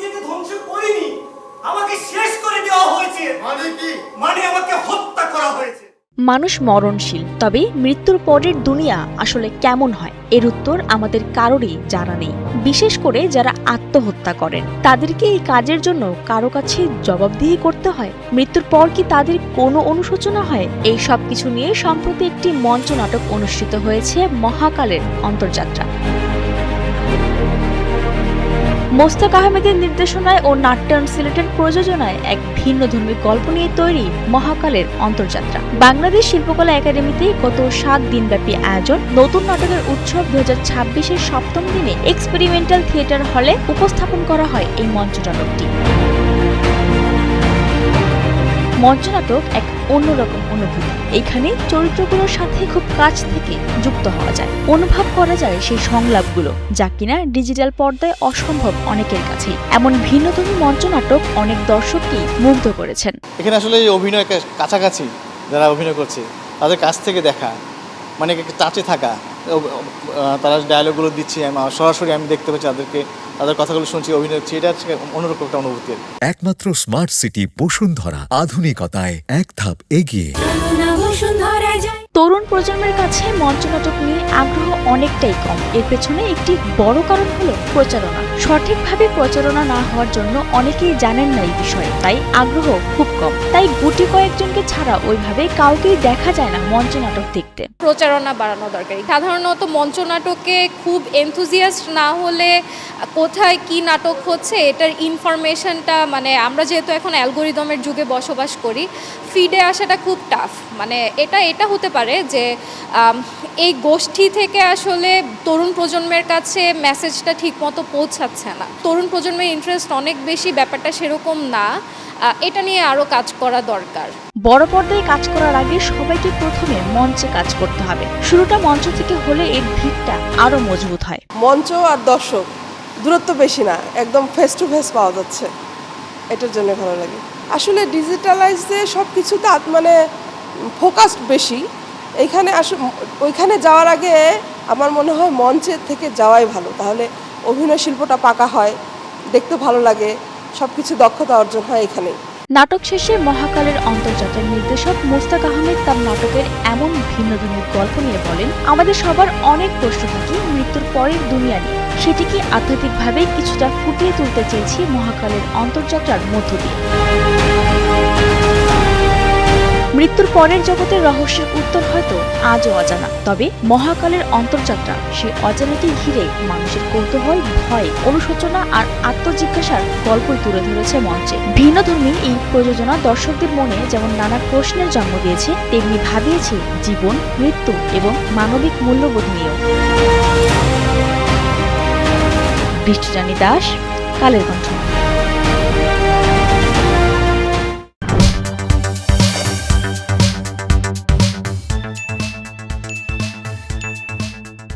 নিজেকে ধ্বংস করিনি, আমাকে শেষ করে দেওয়া হয়েছে। মানে কি? মানে আমাকে হত্যা করা হয়েছে। মানুষ মরণশীল, তবে মৃত্যুর পরের দুনিয়া আসলে কেমন হয় এর উত্তর আমাদের কারোরই জানা নেই। বিশেষ করে যারা আত্মহত্যা করেন, তাদেরকে এই কাজের জন্য কারো কাছে জবাবদিহি করতে হয়। মৃত্যুর পর কি তাদের কোনো অনুশোচনা হয়? এই সব কিছু নিয়ে সম্প্রতি একটি মঞ্চ নাটক অনুষ্ঠিত হয়েছে, মহাকালের অন্তর্যাত্রা। মোস্তাক আহমেদের নির্দেশনায় ও নাট্যায়ন সিলেটের প্রযোজনায় এক ভিন্নধর্মী গল্প নিয়ে তৈরি মহাকালের অন্তর্যাত্রা। বাংলাদেশ শিল্পকলা একাডেমিতে গত 7 দিনব্যাপী আয়োজন নতুন নাটকের উৎসব 2026-এর 7ম দিনে এক্সপেরিমেন্টাল থিয়েটার হলে উপস্থাপন করা হয় এই মঞ্চ নাটকটি। মঞ্চনাটক এক অন্যরকম অনুভূতি। এখানে চরিত্রগুলোর সাথে খুব কাছ থেকে যুক্ত হওয়া যায়, অনুভব করা যায় সেই সংলাপগুলো, যা কিনা ডিজিটাল পর্দায় অসম্ভব অনেকের কাছেই। এমন ভিন্নধর্মী মঞ্চনাটক অনেক দর্শককেই মুগ্ধ করেছেন। এখানে আসলে এই অভিনয় কাছাকাছি যারা অভিনয় করছে তাদের কাছ থেকে দেখা, মানে টাচে থাকা, তারা ডায়লগগুলো দিচ্ছে, সরাসরি আমি দেখতে পাচ্ছি তাদেরকে, তাদের কথাগুলো শুনছি, অভিনয় হচ্ছে, এটা হচ্ছে অন্যরকম একটা অনুভূতি। একমাত্র স্মার্ট সিটি বসুন্ধরা, আধুনিকতায় এক ধাপ এগিয়ে। তরুণ প্রজন্মের কাছে মঞ্চনাটক নিয়ে আগ্রহ অনেকটাই কম। এর পেছনে একটি বড় কারণ হলো প্রচারণা। সঠিকভাবে প্রচারণা না হওয়ার জন্য অনেকেই জানেন না এই বিষয়ে, তাই আগ্রহ খুব কম। তাই গুটি কয়েকজনকে ছাড়া ওইভাবে কাউকেই দেখা যায় না মঞ্চনাটক দেখতে। প্রচারণা বাড়ানো দরকারি। সাধারণত মঞ্চনাটকে খুব এনথুজিয়াস্ট না হলে কোথায় কি নাটক হচ্ছে এটার ইনফরমেশনটা, মানে আমরা যেহেতু এখন অ্যালগোরিদমের যুগে বসবাস করি, ফিডে আসাটা খুব টাফ। মানে এটা হতে পারে যে এই গোষ্ঠী থেকে আসলে তরুণ প্রজন্মের কাছে মেসেজটা ঠিকমতো পৌঁছাচ্ছে না। তরুণ প্রজন্মের ইন্টারেস্ট অনেক বেশি, ব্যাপারটা সেরকম না। এটা নিয়ে আরও কাজ করা দরকার। বড় পর্দায় কাজ করার আগে সবাইকে প্রথমে মঞ্চে কাজ করতে হবে। শুরুটা মঞ্চ থেকে হলে এর ভিতটা আরো মজবুত হয়। মঞ্চ আর দর্শক দূরত্ব বেশি না, একদম ফেস টু ফেস পাওয়া যাচ্ছে, এটার জন্য ভালো লাগে। আসলে ডিজিটালাইজে সব কিছুতে মানে ফোকাসড বেশি। এইখানে ওইখানে যাওয়ার আগে আমার মনে হয় মঞ্চের থেকে যাওয়াই ভালো, তাহলে অভিনয় শিল্পটা পাকা হয়, দেখতে ভালো লাগে, সব কিছু দক্ষতা অর্জন হয় এখানেই। নাটক শেষে মহাকালের অন্তর্যাত্রার নির্দেশক মোস্তাক আহমেদ তার নাটকের এমন ভিন্নধর্মী গল্প নিয়ে বলেন, আমাদের সবার অনেক প্রশ্ন থাকে মৃত্যুর পরের দুনিয়া নিয়ে। সেটিকে আধ্যাত্মিকভাবে কিছুটা ফুটিয়ে তুলতে চেয়েছি মহাকালের অন্তর্যাত্রার মধ্য দিয়ে। মৃত্যুর পরের জগতের রহস্যের উত্তর হয়তো আজও অজানা, তবে মহাকালের অন্তর্যাত্রা সেই অজানাকে ঘিরে মানুষের কৌতূহল, ভয়, অনুশোচনা আর আত্মজিজ্ঞাসার গল্পই তুলে ধরেছে মঞ্চে। ভিন্নধর্মী এই প্রযোজনা দর্শকদের মনে যেমন নানা প্রশ্নের জন্ম দিয়েছে, তেমনি ভাবিয়েছে জীবন, মৃত্যু এবং মানবিক মূল্যবোধ নিয়েও। বৃষ্টিরানী দাস, কালের কণ্ঠ।